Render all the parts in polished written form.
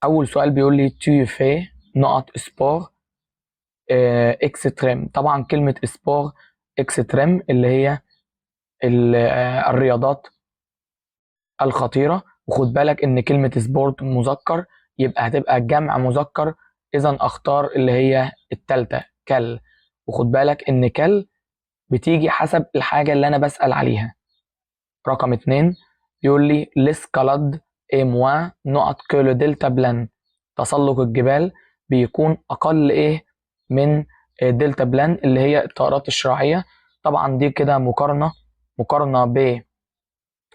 اول سؤال بيقول لي tu fais نقط sport extreme. طبعا كلمة sport extreme اللي هي الرياضات الخطيرة. وخد بالك ان كلمة سبورت مذكر، يبقى هتبقى جمع مذكر، اذا اختار اللي هي التالتة كل. وخد بالك ان كل بتيجي حسب الحاجة اللي انا بسأل عليها. رقم اتنين بيقول لي l'escalade est moins نقط que le delta بلان. تسلق الجبال بيكون اقل ايه من دلتا بلان اللي هي الطائرات الشراعية. طبعا دي كده مقارنة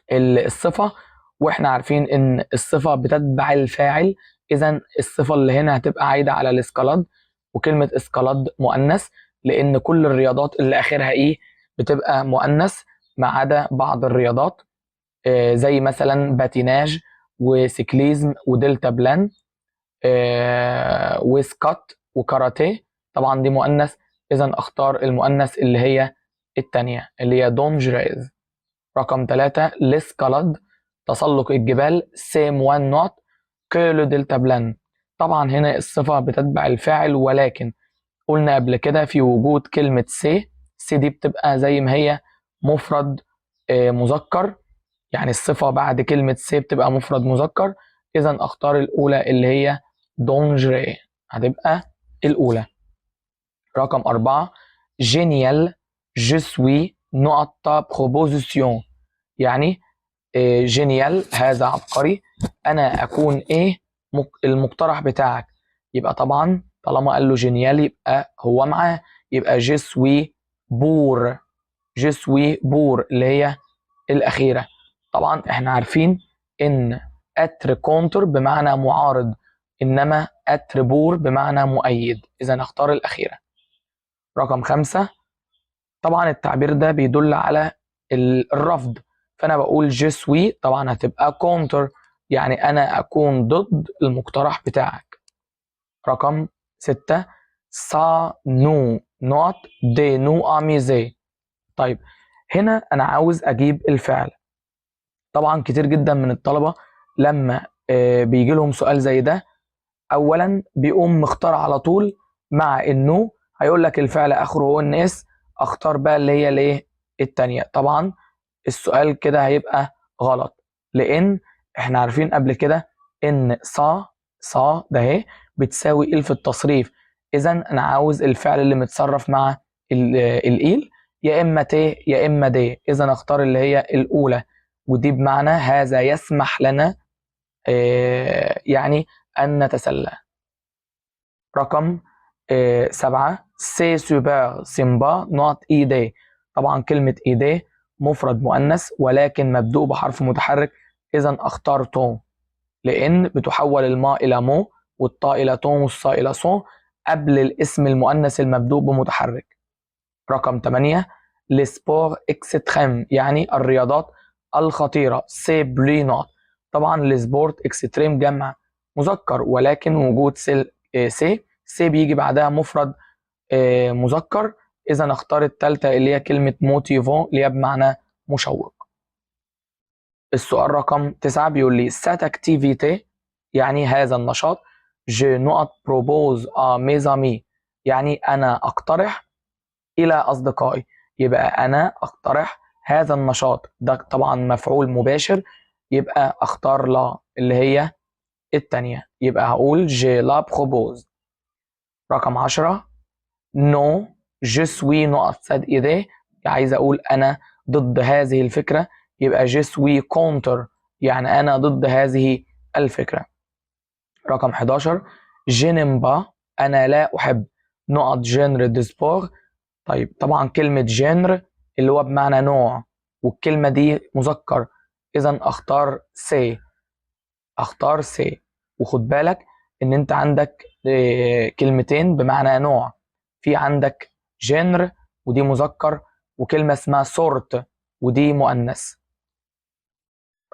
بالصفة، واحنا عارفين ان الصفة بتتبع الفاعل، اذا الصفة اللي هنا هتبقى عايدة على الاسكالاد. وكلمة اسكالاد مؤنث لان كل الرياضات اللي اخرها ايه بتبقى مؤنث ما عدا بعض الرياضات، زي مثلا باتيناج وسيكليزم ودلتا بلان وسكات وكاراتيه. طبعا دي مؤنث، اذا اختار المؤنث اللي هي التانية اللي هي دونجريز. رقم 3 ليسكالاد تسلق الجبال سيم وان نوت كيلو دلتا بلان. طبعا هنا الصفة بتتبع الفاعل، ولكن قلنا قبل كده في وجود كلمة سي دي بتبقى زي ما هي مفرد مذكر، يعني الصفة بعد كلمة سي بتبقى مفرد مذكر، إذا أختار الأولى اللي هي دونجري، هتبقى الأولى. رقم 4 جينيال جو سوي نقطة بروبوزيسيون. يعني جينيال هذا عبقري، أنا أكون إيه المقترح بتاعك. يبقى طبعا طالما قال له جينيال يبقى هو معاه، يبقى جو سوي بور. جو سوي بور اللي هي الأخيرة. طبعا احنا عارفين ان اتر كونتر بمعنى معارض، انما اتر بور بمعنى مؤيد، اذا نختار الاخيرة. رقم 5 طبعا التعبير ده بيدل على الرفض، فانا بقول جسوي طبعا هتبقى كونتر، يعني انا اكون ضد المقترح بتاعك. رقم 6 سا نو نوت دي نو اميزي. طيب هنا انا عاوز اجيب الفعل. طبعا كتير جدا من الطلبة لما بيجي لهم سؤال زي ده، اولا بيقوم مختار على طول مع انه هيقول لك الفعل اخره هو ان اس، اختار بقى اللي هي الايه التانية. طبعا السؤال كده هيبقى غلط، لان احنا عارفين قبل كده ان صا ده اهي بتساوي ال في التصريف، اذا انا عاوز الفعل اللي متصرف مع الإيل، يا اما ت يا اما د، اذا اختار اللي هي الاولى، ودي بمعنى هذا يسمح لنا يعني ان نتسلى. رقم 7 سي سوبر سيمبا نوت ايدي. طبعا كلمة ايدي مفرد مؤنث ولكن مبدوء بحرف متحرك، اذا اختار تون، لان بتحول الماء الى مو والطاء الى تون والصاء الى صون قبل الاسم المؤنث المبدوء بمتحرك. رقم 8 لسبور اكستريم يعني الرياضات الخطيرة سي بلي نوت. طبعا السبورت اكستريم جمع مذكر، ولكن وجود سي بيجي بعدها مفرد مذكر، اذا اختار الثالثه اللي هي كلمه موتيفون اللي هي بمعنى مشوق. السؤال رقم 9 بيقول لي سات اكتيفيتي يعني هذا النشاط جو نقط بروبوز ا ميزامي، يعني انا اقترح الى اصدقائي. يبقى انا اقترح هذا النشاط، ده طبعا مفعول مباشر، يبقى اختار لا اللي هي الثانيه، يبقى هقول جي لا بروبوز. رقم 10 نو جو سوي نقط ساد ايديه، عايز اقول انا ضد هذه الفكره، يبقى جو سوي كونتر يعني انا ضد هذه الفكره. رقم 11 جينيمبا انا لا احب نقط جينر دي سبور. طيب طبعا كلمه جينر اللي هو بمعنى نوع، والكلمه دي مذكر، اذا اختار سي. وخد بالك ان انت عندك كلمتين بمعنى نوع، في عندك جنر ودي مذكر، وكلمة اسمها سورت ودي مؤنث.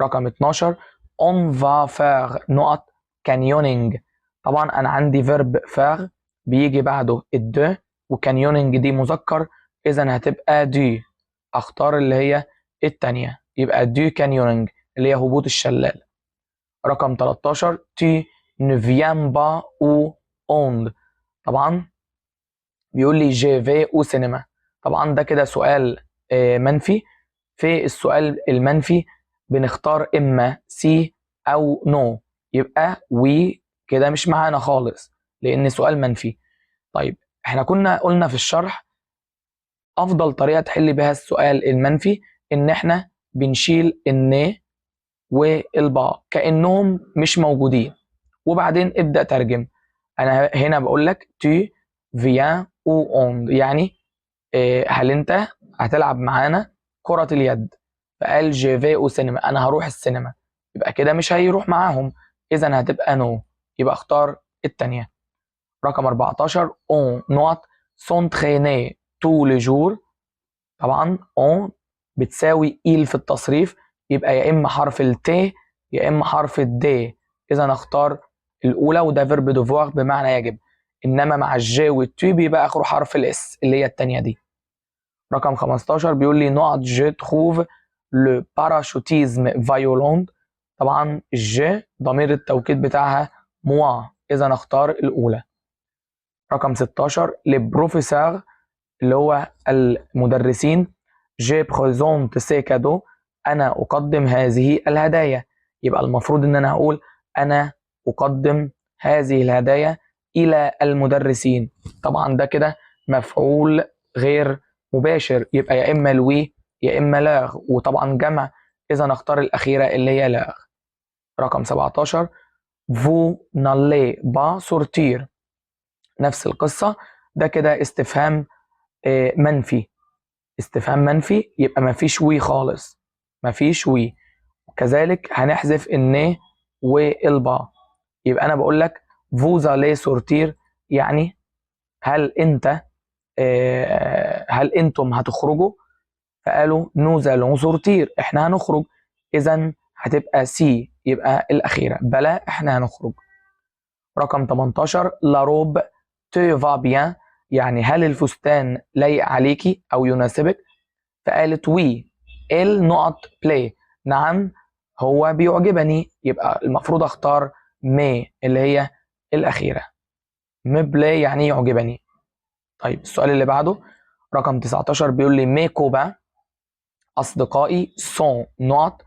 رقم 12 on va faire نقط canyoning. طبعا انا عندي فيرب faire بيجي بعده الد، وكانيونينج دي مذكر، اذا هتبقى دي، اختار اللي هي التانية، يبقى دي كانيونينج اللي هي هبوط الشلال. رقم 13 تي ne viens pas au onde. طبعا بيقول لي je vais au cinéma. طبعا ده كده سؤال منفي. في السؤال المنفي بنختار إما سي أو نو، يبقى وي كده مش معانا خالص لأن سؤال منفي. طيب احنا كنا قلنا في الشرح أفضل طريقة تحل بها السؤال المنفي إن احنا بنشيل الن والبا كأنهم مش موجودين، وبعدين ابدأ ترجم. أنا هنا بقول لك tu viens ou on، يعني هل أنت هتلعب معانا كرة اليد؟ فقال je vais au cinéma، أنا هروح السينما، يبقى كده مش هيروح معاهم، إذا هتبقى no، يبقى اختار التانية. رقم 14 on نقط s'entraîner tous les jours. طبعا on بتساوي il في التصريف، يبقى يا إما حرف الت يا إما حرف الد، إذا اختار الأولى، وده فيرب دوفوار بمعنى يجب. إنما مع الجي والتو بيبقى آخره حرف الاس اللي هي التانية دي. رقم 15 بيقول لي نقط je trouve le parachutisme violent. طبعا الج ضمير التوكيد بتاعها موا، إذا اختار الأولى. رقم 16 لبروفيسور اللي هو المدرسين je présente ces cadeaux، أنا أقدم هذه الهدايا، يبقى المفروض إن أنا هقول أنا أقدم هذه الهدايا إلى المدرسين. طبعا ده كده مفعول غير مباشر، يبقى يا إما الوي يا إما لاغ، وطبعا جمع، إذا نختار الأخيرة اللي هي لاغ. رقم 17 vous n'allez pas sortir، نفس القصة، ده كده استفهام منفي. استفهام منفي يبقى مفيش وي خالص، مفيش وي، وكذلك هنحذف الن والبا. يبقى انا بقول لك vous allez sortir، يعني هل انت هل انتم هتخرجوا؟ فقالوا nous allons sortir، احنا هنخرج، اذا هتبقى سي، يبقى الاخيره بلا احنا هنخرج. رقم 18 la robe te va bien، يعني هل الفستان لايق عليكي او يناسبك؟ فقالت وي النقط بلاي، نعم هو بيعجبني، يبقى المفروض اختار مي اللي هي الأخيرة، مي بلاي يعني يعجبني. طيب السؤال اللي بعده رقم 19 بيقول لي مي كوبا أصدقائي سون نقط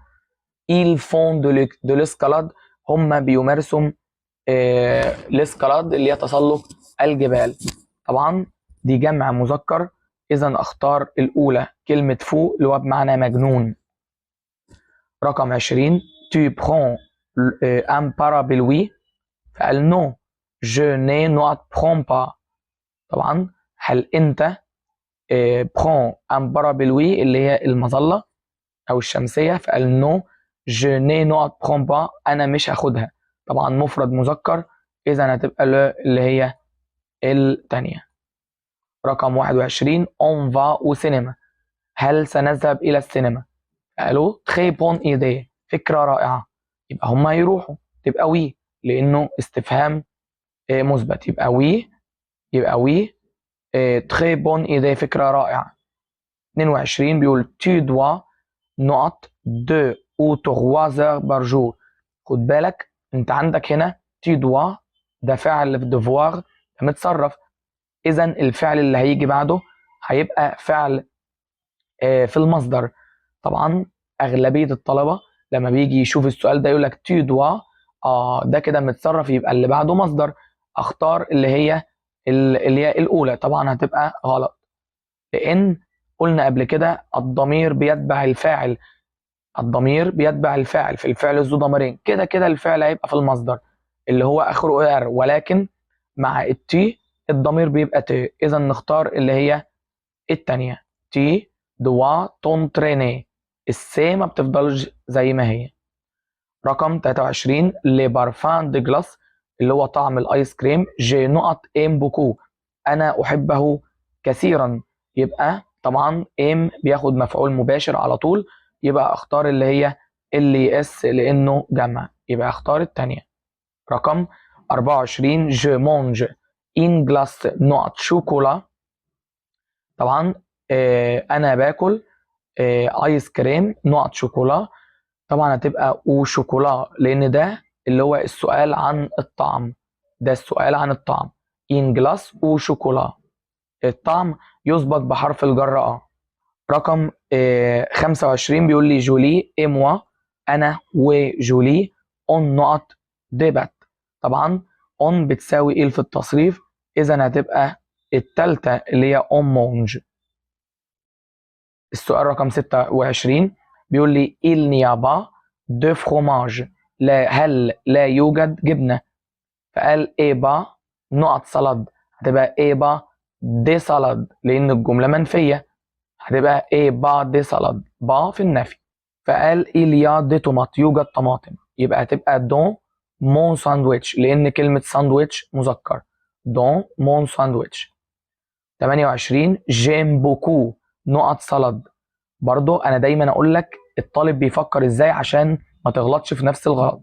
ils font de l'escalade، هم بيمارسوا الاسكالاد اللي هي تسلق الجبال. طبعا دي جمع مذكر، إذا أختار الأولى كلمة فو اللي هو بمعنى مجنون. رقم 20 tu prends un parapluie، فقال نو je ne not prends pas. طبعا هل أنت prends un parapluie اللي هي المظلة أو الشمسية؟ فقال نو je ne not prends pas، أنا مش هاخدها. طبعا مفرد مذكر، إذا هتبقى اللي هي الثانية. رقم 21 on va au cinéma، هل سنذهب إلى السينما؟ قالوا très bonne idée، فكرة رائعة، يبقى هم هيروحوا، تبقى وي لأنه استفهام مثبت، يبقى وي très bonne idée، فكرة رائعة. 22 بيقول tu dois نقط 2 ou 3 heures par jour. خد بالك انت عندك هنا tu dois ده فعل في devoir متصرف، إذا الفعل اللي هيجي بعده هيبقى فعل في المصدر. طبعا أغلبية الطلبة لما بيجي يشوف السؤال ده يقول لك tu dois، ده كده متصرف، يبقى اللي بعده مصدر، اختار اللي هي الأولى. طبعا هتبقى غلط، لأن قلنا قبل كده الضمير بيتبع الفاعل، الضمير بيتبع الفاعل في الفعل ذو ضميرين، كده كده الفعل هيبقى في المصدر اللي هو آخره ار، ولكن مع التي الضمير بيبقى ت، إذا نختار اللي هي التانية تي دوا تونتريني، السي ما بتفضلش زي ما هي. رقم 23 لي بارفان دي جلاس اللي هو طعم الايس كريم جي نقط ام بوكو، انا احبه كثيرا، يبقى طبعا ام بياخد مفعول مباشر على طول، يبقى اختار اللي هي اللي اس لانه جمع، يبقى اختار الثانيه. رقم 24 جو مونج ان جلاس نقط شوكولا، طبعا انا باكل ايس كريم نقط شوكولا، طبعا هتبقى او شوكولا لان ده اللي هو السؤال عن الطعم. ده السؤال عن الطعم. إن جلاس أو شوكولا. الطعم يسبق بحرف الجر أ. رقم 25 بيقول لي جولي إي موا. أنا وجولي أون نقط ديبات. طبعا أون بتساوي إيه في التصريف؟ إذا هتبقى التالتة اللي هي أون مونج. السؤال رقم 26 بيقول لي il n'y a pas de fromage. هل لا يوجد جبنة؟ فقال إيه با نقط سلاد. هتبقى إيه با دي سلاد لأن الجملة منفية. هتبقى إيه با دي سلاد، با في النفي. فقال il y a des tomates. يوجد طماطم. يبقى هتبقى دون مون ساندويتش لأن كلمة ساندويتش مذكر. دون مون ساندويتش. 28 جيم بوكو نقط سلاد. برضو انا دايما اقول لك الطالب بيفكر ازاي عشان ما تغلطش في نفس الغلط.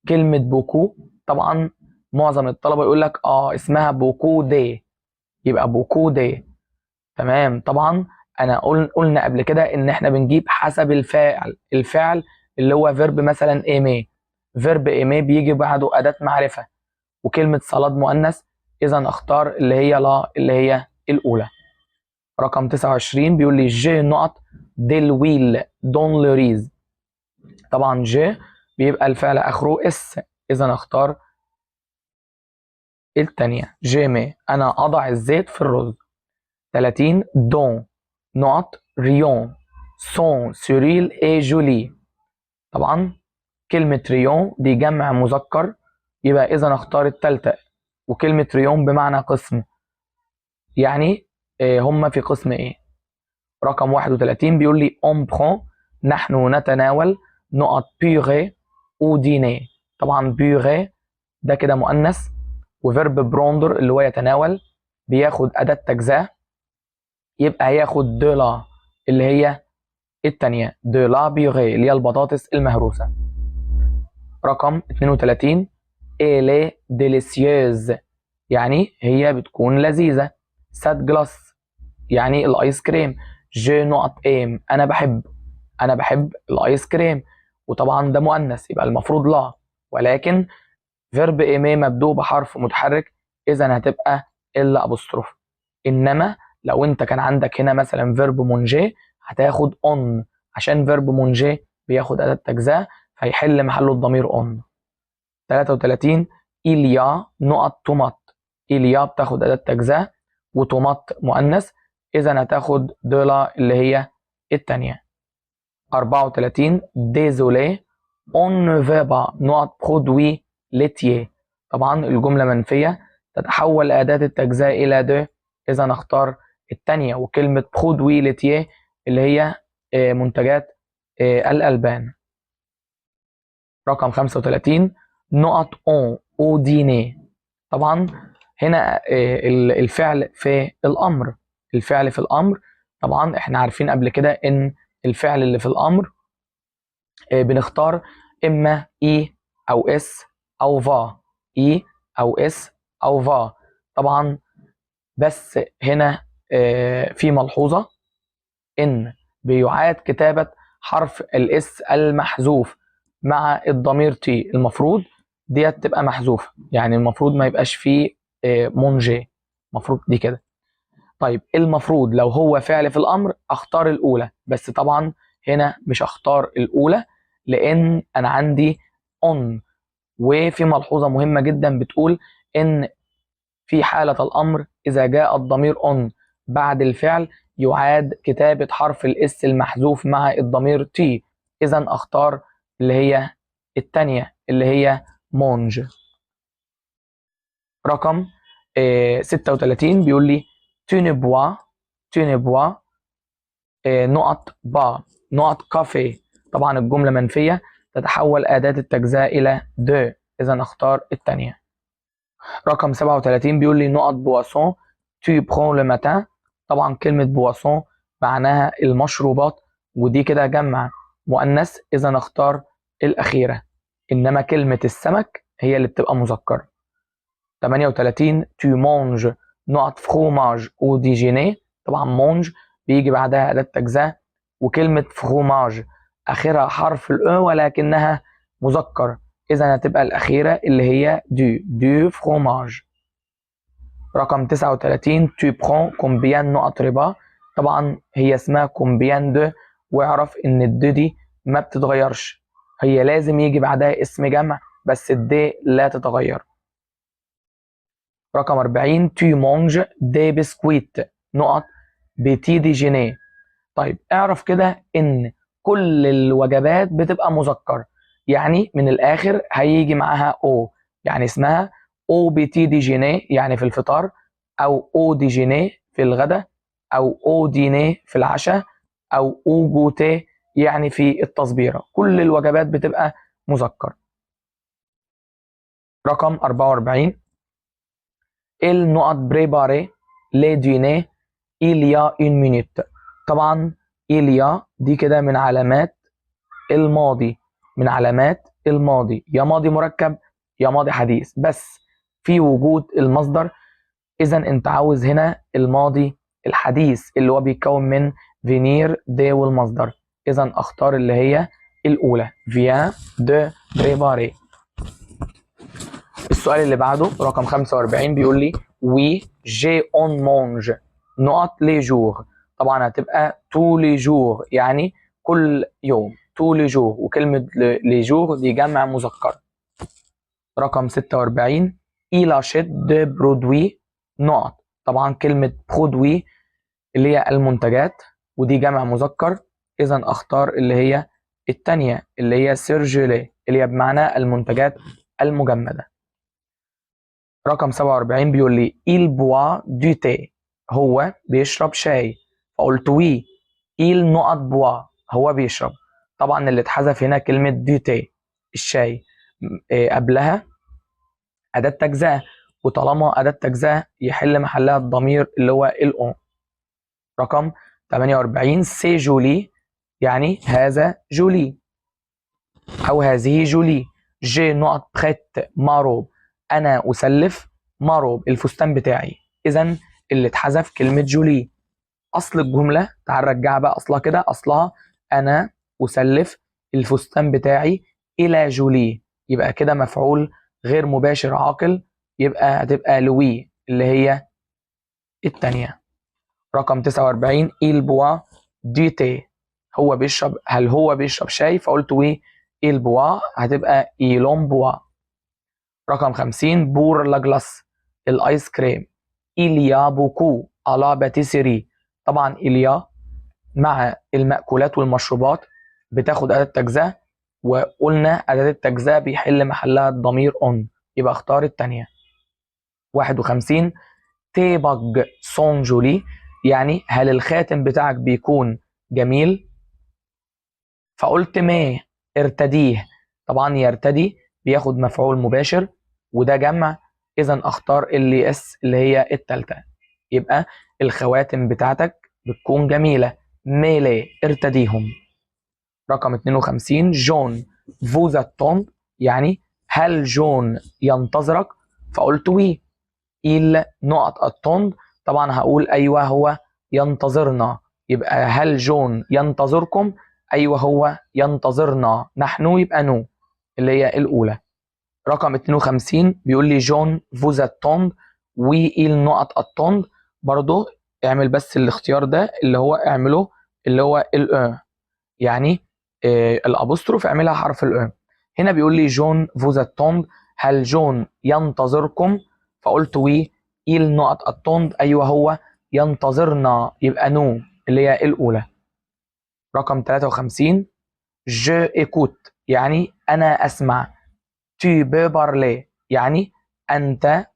كلمة بوكو طبعا معظم الطلبة يقول لك اسمها بوكو دي. يبقى بوكو دي. تمام. طبعا انا قلنا قبل كده ان احنا بنجيب حسب الفعل اللي هو فيرب مثلا ايمي. فيرب ايمي بيجي بعده أداة معرفة. وكلمة صلاد مؤنث. اذا اختار اللي هي لا اللي هي الاولى. رقم 29 بيقول لي جي نقط ديل ويل دون لوريز. طبعا جي بيبقى الفعل اخره اس. اذا اختار الثانيه جيمي انا اضع الزيت في الرز. 30 دون نقط ريون سون سيريل اي جولي. طبعا كلمه ريون دي جمع مذكر. يبقى اذا اختار الثالثه. وكلمه ريون بمعنى قسم. يعني هم في قسم ايه. رقم 31 بيقول لي on prend. نحن نتناول نقط بيغي او ديني. طبعا بيغي ده كده مؤنث. وفيرب بروندر اللي هو يتناول بياخد أداة تجزئة. يبقى هياخد دو لا اللي هي التانية. دو لا بيغي اللي هي البطاطس المهروسة. رقم 32 إلي ديليسيوز. يعني هي بتكون لذيذة. سات جلاس يعني الايس كريم. جي نقط ايم انا بحب الايس كريم. وطبعا ده مؤنث يبقى المفروض لا. ولكن فيرب ايمي مبدوء بحرف متحرك. اذا هتبقى الا ابوستروف. انما لو انت كان عندك هنا مثلا فيرب مونجي هتاخد اون. عشان فيرب مونجي بياخد اداة تجزئة فيحل محله الضمير اون. 33 إليا نقط تومات. إليا بتاخد أداة تجزئة وتومات مؤنث. إذا هتاخد دولا اللي هي التانية. 34 désolé on ne veut pas نقط produit laitier. طبعا الجملة منفية تتحول أداة التجزئة إلى دو. إذا نختار التانية. وكلمة produit laitier اللي هي منتجات الألبان. رقم 35 نقط on au dîner. طبعا هنا الفعل في الأمر. الفعل في الأمر. طبعا احنا عارفين قبل كده ان الفعل اللي في الأمر بنختار إما إي أو إس أو فا. إي أو إس أو فا. طبعا بس هنا في ملحوظة إن بيعاد كتابة حرف الإس المحذوف مع الضمير تي. المفروض ديت تبقى محذوفة. يعني المفروض ما يبقاش فيه مونجي. المفروض دي كده. طيب المفروض لو هو فعل في الأمر أختار الأولى. بس طبعا هنا مش أختار الأولى لأن أنا عندي on. وفي ملحوظة مهمة جدا بتقول إن في حالة الأمر إذا جاء الضمير on بعد الفعل يعاد كتابة حرف الإس المحذوف مع الضمير تي. إذا أختار اللي هي التانية اللي هي مونج. رقم 36 بيقول لي توني بوا نقط با نقط كافيه. طبعا الجملة منفية تتحول أداة التجزئة إلى دو. إذا أختار التانية. رقم 37 بيقول لي نقط بواسون tu prends le matin. طبعا كلمة بواسون معناها المشروبات. ودي كده جمع مؤنث. إذا نختار الأخيرة. إنما كلمة السمك هي اللي بتبقى مذكر. 38 tu manges نقط fromage au déjeuner. طبعا مونج بيجي بعدها أداة تجزئة. وكلمة فروماج آخرها حرف الأو ولكنها مذكر. إذا هتبقى الأخيرة اللي هي دو فروماج. رقم 39 tu prends combien نقط ربا. طبعا هي اسمها combien de، واعرف إن الدو دي ما بتتغيرش، هي لازم يجي بعدها اسم جمع بس الدي لا تتغير. رقم 40 tu manges des biscuits نقط بتي دي جينيه. طيب اعرف كده ان كل الوجبات بتبقى مذكر، يعني من الاخر هيجي معاها او، يعني اسمها او بتي دي جينيه يعني في الفطار، او او دي جينيه في الغداء، او او دينيه في العشاء، او او جوتيه يعني في التصبيره. كل الوجبات بتبقى مذكر. رقم 44 النقط بريباري لي دينيه إليا une minute. طبعا إليا دي كده من علامات الماضي، من علامات الماضي، يا ماضي مركب يا ماضي حديث بس في وجود المصدر. إذا أنت عاوز هنا الماضي الحديث اللي هو بيتكون من فينير دي والمصدر. إذا أختار اللي هي الأولى vient de préparer. السؤال اللي بعده رقم 45 بيقول لي oui j'ai on mange نقط les jours. طبعا هتبقى tous les jours يعني كل يوم tous les jours، وكلمة les jours دي جمع مذكر. رقم 46 il achète de produits نقط. طبعا كلمة produit اللي هي المنتجات ودي جمع مذكر، إذا أختار اللي هي التانية اللي هي surgelée اللي هي بمعنى المنتجات المجمدة. رقم 47 بيقول لي il boit du thé هو بيشرب شاي، فقلت وي il نقط boit هو بيشرب. طبعا اللي اتحذف هنا كلمة du thé الشاي، قبلها أداة تجزئة، وطالما أداة تجزئة يحل محلها الضمير اللي هو الأون. رقم 48 سي جولي يعني هذا جولي أو هذه جولي. جي نقط بريت ماروب أنا أسلف ماروب الفستان بتاعي. إذا اللي اتحذف كلمة جولي. أصل الجملة تعال نرجعها بقى أصلها كده، أصلها أنا أسلف الفستان بتاعي إلى جولي، يبقى كده مفعول غير مباشر عاقل، يبقى هتبقى لوي اللي هي التانية. رقم 49 il boit du thé هو بيشرب، هل هو بيشرب شاي؟ فقلت وي il boit هتبقى il en boit. رقم 50 بور لا جلاس الايس كريم إليا بوكو على باتيسيري. طبعا إليا مع المأكولات والمشروبات بتاخد أداة تجزئة، وقلنا أداة التجزئة بيحل محلها الضمير اون، يبقى اختار التانية. 51 تي باج سون جولي يعني هل الخاتم بتاعك بيكون جميل؟ فقلت ما ارتديه. طبعا يرتدي بياخد مفعول مباشر وده جمع، اذا اختار اللي اس اللي هي التالتة، يبقى الخواتم بتاعتك بتكون جميلة ميلي ارتديهم. رقم 52 جون فوز اتوند يعني هل جون ينتظرك؟ فقلت وي il نقط اتوند. طبعا هقول ايوه هو ينتظرنا، يبقى هل جون ينتظركم؟ ايوه هو ينتظرنا نحن، يبقى نو اللي هي الاولى. رقم 52 بيقول لي جون فوز اتوند وي il نقط اتوند. برضو اعمل بس الاختيار ده اللي هو اعمله اللي هو ال يعني الابوستروف اعملها حرف ال. هنا بيقول لي جون فوز اتوند هل جون ينتظركم؟ فقلت وي il نقط اتوند ايوه هو ينتظرنا، يبقى نو اللي هي الاولى. رقم 53 جو ايكوت يعني انا اسمع، tu peux parler يعني انت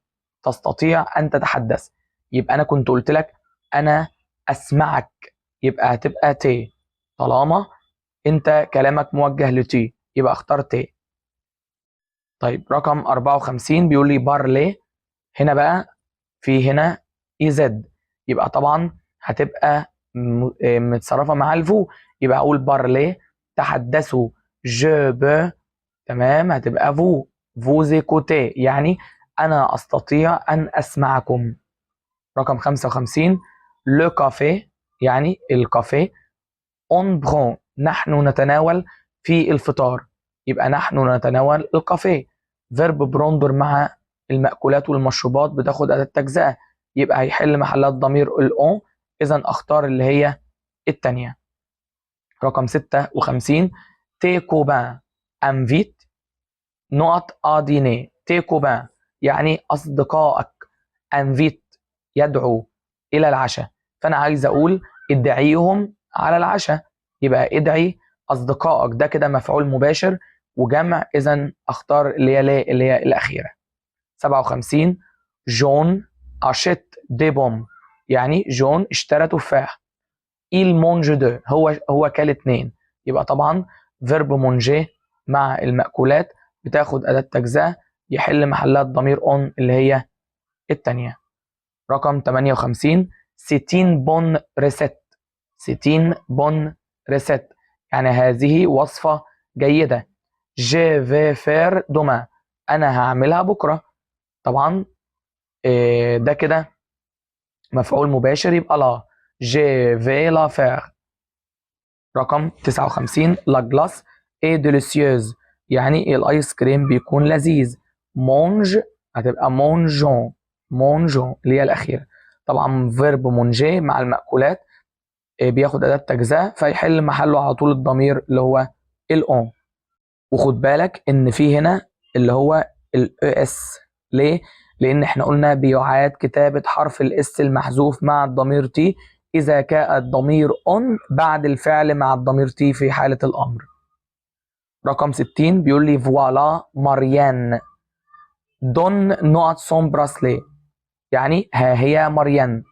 تستطيع ان تتحدث، يبقى انا كنت قلت لك انا اسمعك، يبقى هتبقى تي، طالما انت كلامك موجه لتي يبقى اختار تي. طيب رقم 54 بيقول لي بارلي، هنا بقى في هنا اي زد، يبقى طبعا هتبقى متصرفه مع الفو، يبقى اقول بارلي تحدثوا جو بو. تمام هتبقى فوز ايكوتي يعني انا استطيع ان اسمعكم. رقم 55 لو كافي يعني الكافيه اون برون نحن نتناول في الفطار، يبقى نحن نتناول الكافيه. فيرب بروندر مع المأكولات والمشروبات بتاخد أداة تجزئة، يبقى هيحل محلها الضمير الأون، إذا أختار اللي هي التانية. رقم 56 تي كوبان انفيت نقط اديني. تي كوبان يعني أصدقائك، انفيت يدعو إلى العشاء، فأنا عايز أقول ادعيهم على العشاء، يبقى ادعي أصدقائك، ده كده مفعول مباشر وجمع، إذا أختار اللي هي الأخيرة. 57 جون أشيت دي بوم، يعني جون اشترى تفاح. il mange deux هو كل اتنين، يبقى طبعا فيرب مونجي مع المأكولات بتاخد أداة تجزئة، يحل محلها الضمير on اللي هي التانية. رقم 58 ستين بون ريسيت. ستين بون ريسيت يعني هذه وصفة جيدة. je vais faire demain أنا هعملها بكرة، طبعا ده كده مفعول مباشر، يبقى لا je vais la faire. رقم 59 لا جلاس اي ديليسيوز يعني الايس كريم بيكون لذيذ. مونج هتبقى مونجون، مونجون اللي هي الأخيرة. طبعا فيرب مونجي مع المأكولات بياخد أداة تجزئة، فيحل محله على طول الضمير اللي هو الأون. وخد بالك إن في هنا اللي هو اس. ليه؟ لأن احنا قلنا بيعاد كتابة حرف الاس المحذوف مع الضمير تي إذا كان الضمير اون بعد الفعل مع الضمير تي في حالة الأمر. رقم 60 بيقول لي فوالا ماريان دون نوت سون براسلي، يعني ها هي مريان،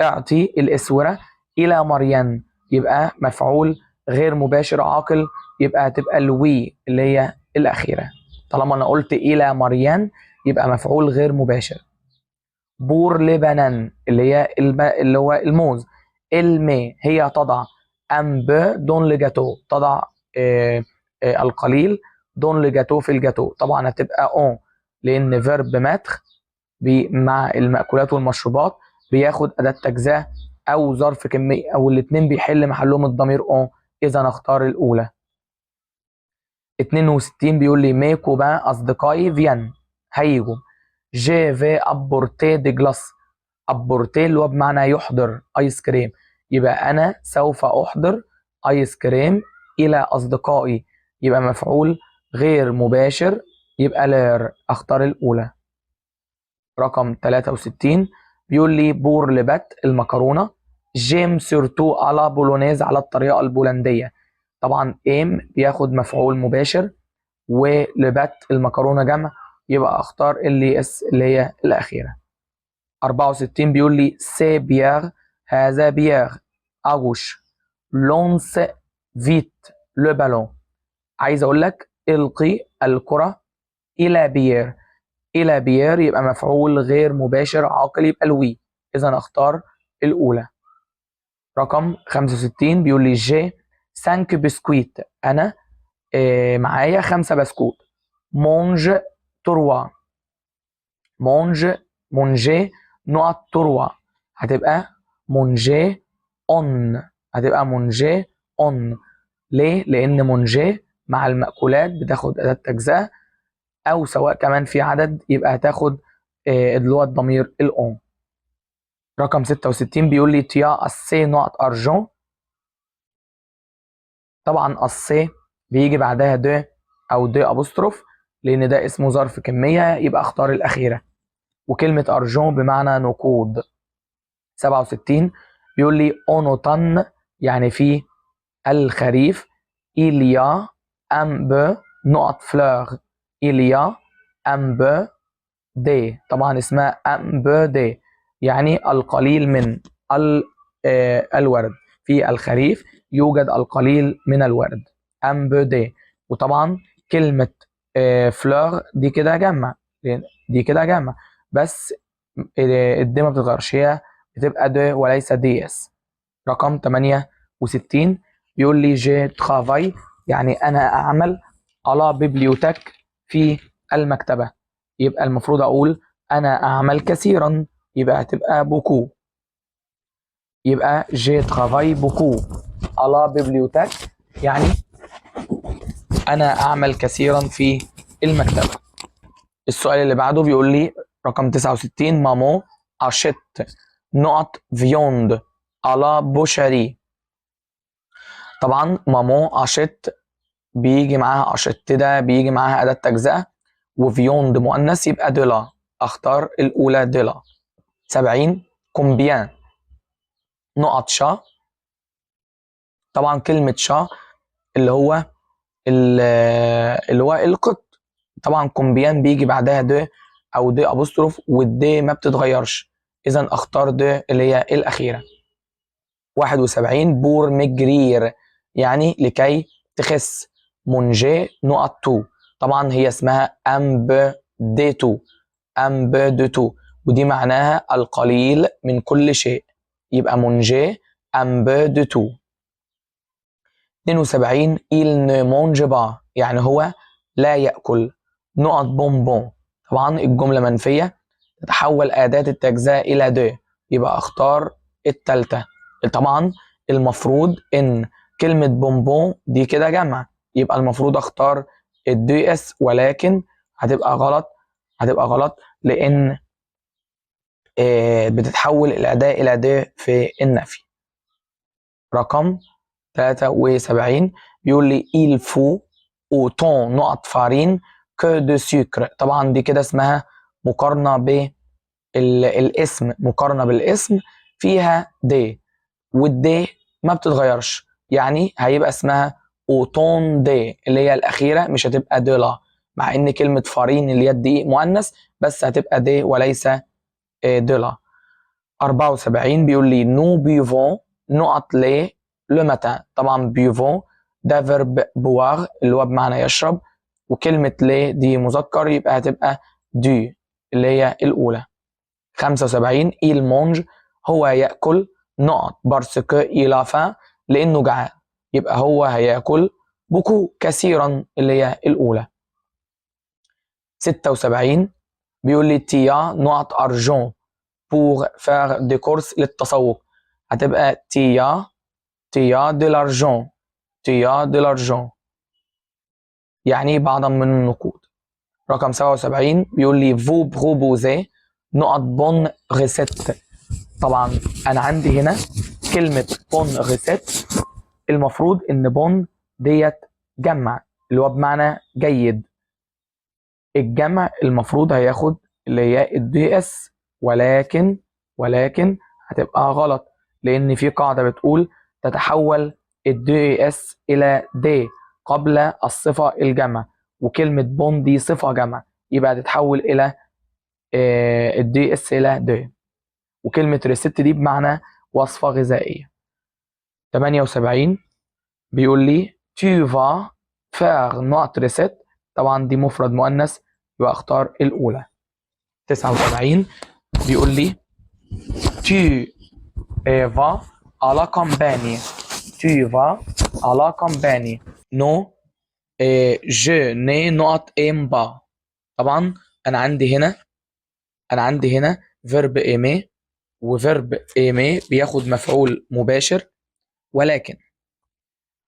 اعطي الاسوره الى مريان، يبقى مفعول غير مباشر عاقل، يبقى هتبقى الوي اللي هي الاخيره. طالما انا قلت الى مريان يبقى مفعول غير مباشر. بور لبنان اللي هي اللي هو الموز. المي هي تضع ام ب دون لجاتو، تضع القليل دون لجاتو في الجاتو، طبعا هتبقى اون لان فيرب ماتر مع المأكولات والمشروبات بياخد أداة تجزئة أو ظرف كمية، أو الاتنين بيحل محلهم الضمير اون، إذا نختار الأولى. 62 بيقول لي مي كوبان أصدقائي فيان هيجوا. جي في أبورتي دي جلاس، أبورتي اللي هو بمعنى يحضر آيس كريم، يبقى أنا سوف أحضر آيس كريم إلى أصدقائي، يبقى مفعول غير مباشر، يبقى لير، أختار الأولى. رقم 63 بيقول لي بور لبات المكرونه. جيم سورتو على بولونيز على الطريقه البولنديه، طبعا ايم بياخد مفعول مباشر ولبات المكرونه جمع، يبقى اختار اللي اس اللي هي الاخيره. 64 بيقول لي سي بيير هذا بيير اغوش لونس فيت لو بالون، عايز اقول لك القي الكره الى بيير، إلى بيير يبقى مفعول غير مباشر عاقل، يبقى الوي، إذا أختار الأولى. رقم 65 بيقول لي جي 5 بسكويت، أنا معايا 5 بسكوت. مونج تروا، مونج مونجي نقط تروا، هتبقى مونجي اون، هتبقى مونجي اون. ليه؟ لأن مونجي مع المأكولات بتاخد أداة تجزئة، او سواء كمان في عدد يبقى هتاخد اللي هو الضمير الاون. رقم 66 بيقول لي تيا اسي نقط ارجون، طبعا اسي بيجي بعدها دو او دو ابوستروف لان ده اسمه ظرف كميه، يبقى اختار الاخيره، وكلمه ارجون بمعنى نقود. 67 بيقول لي اونوتان يعني في الخريف. إليا أم ب نقط فلور، إليا أم ب دي، طبعا اسمها ام ب دي يعني القليل من الورد، في الخريف يوجد القليل من الورد، ام ب دي. وطبعا كلمة فلور دي كده جمع، دي كده جمع، بس الدي ما بتتغيرش، هي بتبقى دي وليس دي اس. رقم 68 بيقول لي جي ترافاي يعني انا اعمل على بيبليوتك في المكتبة، يبقى المفروض اقول انا اعمل كثيرا، يبقى هتبقى بوكو، يبقى جي ترافاي بوكو على بيبليوتك يعني أنا أعمل كثيرا في المكتبة. السؤال اللي بعده بيقول لي رقم 69 مامو أشيت نقط فيوند على بوشاري. طبعا مامو أشيت بيجي معاها أشيت، ده بيجي معاها أداة تجزئة، وفيوند مؤنث يبقى دولا، أختار الأولى دولا. 70 كومبيان نقط شا. طبعا كلمة شا اللي هو اللي هو القط. طبعا كومبيان بيجي بعدها د او د ابوستروف، والدي ما بتتغيرش، اذا اختار د اللي هي الاخيره. 71 بور مجرير يعني لكي تخس. مونجي نقط تو. طبعا هي اسمها امب دي تو، امب دي تو، ودي معناها القليل من كل شيء، يبقى مونجي امب دي تو. 72 il ne mange pas يعني هو لا يأكل. نقط بونبون. طبعا الجملة منفية، تتحول أداة التجزئة إلى دو، يبقى أختار التالتة. طبعا المفروض إن كلمة بونبون دي كده جمع، يبقى المفروض أختار الدي اس، ولكن هتبقى غلط، هتبقى غلط لأن بتتحول الأداة إلى دو في النفي. رقم 73 بيقول لي il faut autant نقط فارين que de sucre. طبعا دي كده اسمها مقارنة بالاسم، مقارنة بالاسم فيها دي، والدي ما بتتغيرش، يعني هيبقى اسمها autant دي اللي هي الأخيرة، مش هتبقى دولا، مع إن كلمة فارين اللي هي الدقيق مؤنث، بس هتبقى دي وليس دولا. 74 بيقول لي نو بيفون نقط لي لو ماتان. طبعا بيفون ده فيرب بوار اللي هو بمعنى يشرب، وكلمة لي دي مذكر، يبقى هتبقى دي اللي هي الأولى. 75 il mange هو يأكل نقط بارسكو إلا فان لأنه جعان، يبقى هو هيأكل بوكو كثيرا اللي هي الأولى. 76 بيقول لي تيا نقط أرجون pour faire des courses للتسوق، هتبقى تيا de l'argent، تيا de l'argent يعني بعضا من النقود. رقم 77 بيقول لي vous proposez نقط بون recette. طبعا انا عندي هنا كلمة بون recette، المفروض ان بون ديت جمع اللي هو بمعنى جيد، الجمع المفروض هياخد اللي هي الدي اس، ولكن هتبقى غلط، لان في قاعدة بتقول تتحول الدي اس الى دي قبل الصفة الجمع، وكلمة بون دي صفة جمع، يبقى تتحول الى الدي اس الى دي، وكلمة ريست دي بمعنى وصفة غذائية. 78 بيقول لي tu vas faire نقط ريست. طبعا دي مفرد مؤنث، يبقى اختار الاولى. 79 بيقول لي tu vas à la campagne، tu vas à la campagne. non je n'ai نقط aime pas. طبعا انا عندي هنا فيرب aimer، وفيرب aimer بياخد مفعول مباشر، ولكن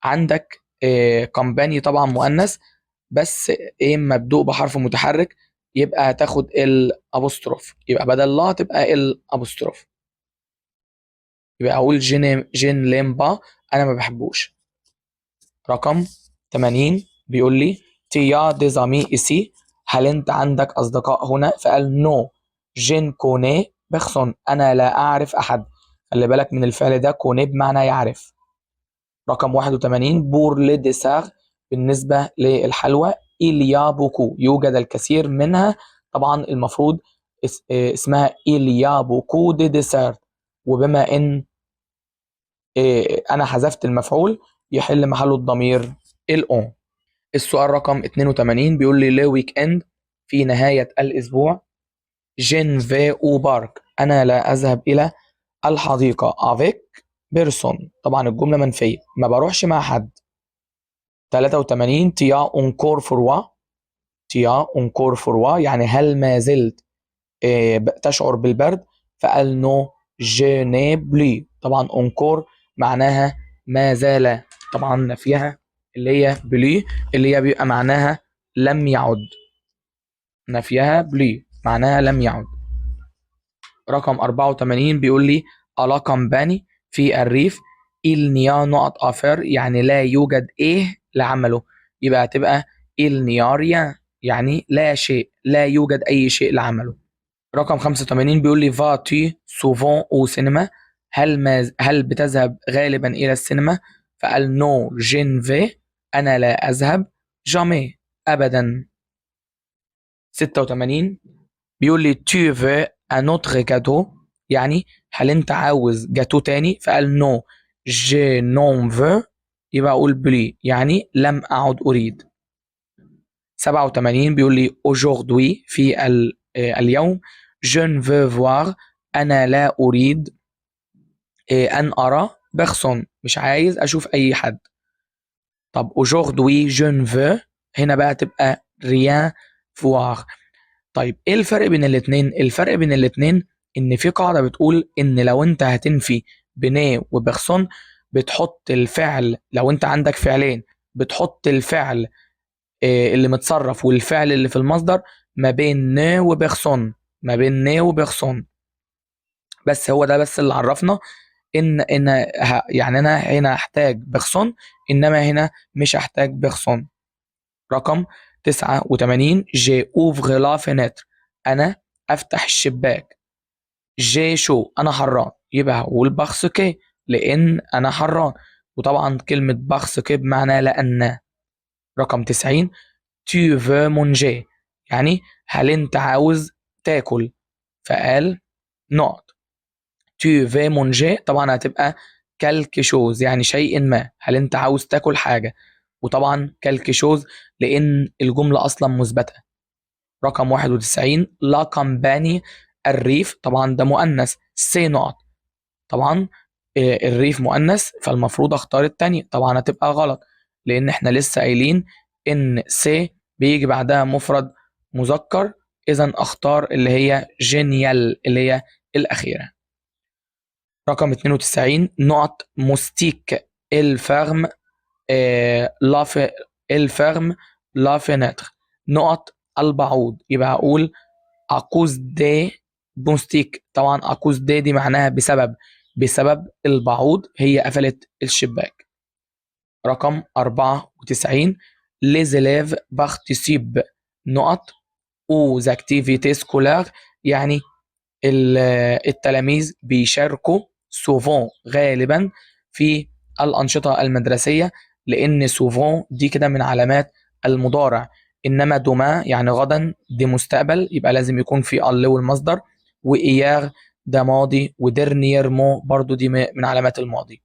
عندك كامباني طبعا مؤنث، بس ايه مبدوء بحرف متحرك، يبقى هتاخد الابوستروف، يبقى بدل لا تبقى الابوستروف، يبقى اقول جين ليمبا انا ما بحبوش. رقم 80 بيقول لي تيا ديزامي اسي، هل انت عندك اصدقاء هنا؟ فقال نو جين كوني بخصن، انا لا اعرف احد. خلي بالك من الفعل ده، كوني بمعنى يعرف. رقم 81 بور لي ديسار، بالنسبة للحلوى إليا بوكو يوجد الكثير منها. طبعا المفروض اسمها إليا بوكو دي ديسار، وبما إن أنا حذفت المفعول يحل محله الضمير الأون. السؤال رقم 82 بيقول لي لي ويك إند في نهاية الأسبوع جين في أو بارك، أنا لا أذهب إلى الحديقة افيك بيرسون. طبعا الجملة منفية، ما بروحش مع حد. 83 تيا اونكور فوروا، تيا اونكور فوروا يعني هل ما زلت تشعر بالبرد؟ فقال نو جو ني بلي. طبعا اونكور معناها ما زال، طبعا نفيها اللي هي بلي، اللي هي بيبقى معناها لم يعد، نفيها بلي معناها لم يعد. رقم 84 بيقول لي على كامباني في الريف إلنيا نقط آفر، يعني لا يوجد إيه لعمله، يبقى هتبقى إلنياريا يعني لا شيء، لا يوجد أي شيء لعمله. رقم 85 بيقول لي فاتي سوفون أو سينما، هل بتذهب غالبا إلى السينما؟ فقال نو جين في، أنا لا أذهب، جامي أبدا. 86 بيقول لي tu veux un autre gâteau، يعني هل انت عاوز جاتو تاني؟ فقال نو je n'en veux، يبقى اقول بلي يعني لم اعد اريد. 87 بيقول لي aujourd'hui في اليوم je ne veux voir، انا لا اريد ان ارى بيرسون، مش عايز اشوف اي حد. طب aujourd'hui je ne veux هنا بقى تبقى rien voir. طيب ايه الفرق بين الاتنين؟ الفرق بين الاتنين ان في قاعدة بتقول ان لو انت هتنفي بني وبرسون بتحط الفعل، لو انت عندك فعلين بتحط الفعل اللي متصرف والفعل اللي في المصدر ما بين ني وبرسون، ما بين ني وبرسون. بس هو ده بس اللي عرفنا ان يعني انا هنا هحتاج بيرسون انما هنا مش هحتاج بيرسون. رقم 89 جي اوفغ لا فينيتر، انا افتح الشباك. جي شو انا حران، يبقى هقول بارسكي لان انا حران، وطبعا كلمة بارسكي بمعنى لان. رقم 90 tu veux manger، يعني هل انت عاوز تاكل؟ فقال نوت tu veux manger، طبعا هتبقى quelque chose يعني شيء ما، هل انت عاوز تاكل حاجة، وطبعا quelque chose لان الجملة اصلا مثبتة. رقم 91 لا كامباني الريف، طبعا ده مؤنث، سي نقط، طبعا الريف مؤنث فالمفروض اختار التانية، طبعا هتبقى غلط لان احنا لسه قايلين ان سي بيجي بعدها مفرد مذكر، اذا اختار اللي هي جينيال اللي هي الاخيرة. رقم 92 نقط موستيك الفرم لا في الفرم لا فينتر، نقط البعوض، يبقى هقول اكوز دي بوستيك، طبعا اكوز دي معناها بسبب، بسبب البعوض هي قفلت الشباك. رقم 94 les élèves participent نقط aux activités scolaires، يعني التلاميذ بيشاركوا سوفون غالبا في الأنشطة المدرسية، لأن سوفون دي كده من علامات المضارع، إنما دوما يعني غدا دي مستقبل يبقى لازم يكون في ال والمصدر، وإياغ ده ماضي، ودرنييرمو برضو دي من علامات الماضي.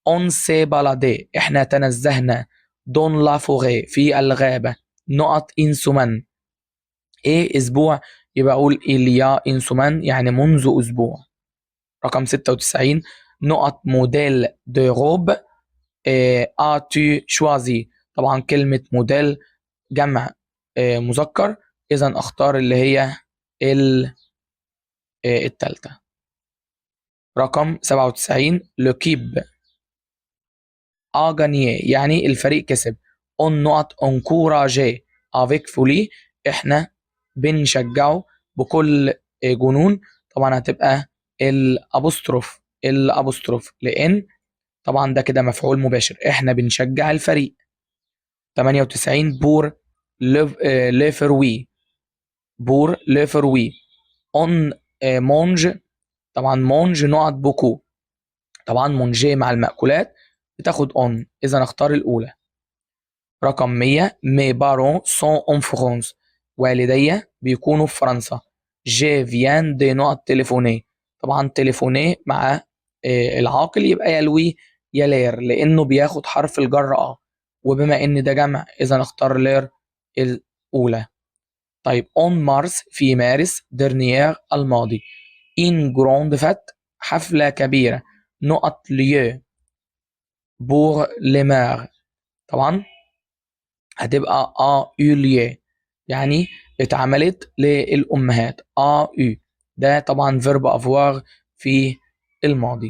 اون سي بالادي احنا تنزهنا، دون لا فوغي في الغابة، نقط إنسومان ايه اسبوع، يبقى اقول إليا إنسومان يعني منذ اسبوع. رقم 96 نقط موديل دي روب تو شوازي، طبعا كلمة موديل جمع مذكر، اذا اختار اللي هي التالتة. رقم 97 لوكيب اغانيي يعني الفريق كسب، اون نقط انكوراجي افيك فولي احنا بنشجعه بكل جنون، طبعا هتبقى الابوستروف لان طبعا ده كده مفعول مباشر، احنا بنشجع الفريق. 98 بور ليفروي، بور ليفروي اون مونج، طبعا مونج نقط بوكو، طبعا مونجي مع المأكولات بتاخد اون، اذا اختار الاولى. رقم 100 مي بارون سون اون فرانس، والدي بيكونوا في فرنسا. جي فيان دي نقط تليفوني، طبعا تليفوني مع العاقل يبقى يا لوي يا لير لانه بياخد حرف الجر وبما ان ده جمع اذا اختار لير الاولى. طيب اون مارس في مارس، درنيير الماضي، ان جروند فات حفلة كبيرة، نقط ليو بور ليمار، طبعا هتبقى يوليي يعني اتعملت للأمهات يو، ده طبعا فيرب افواغ في الماضي.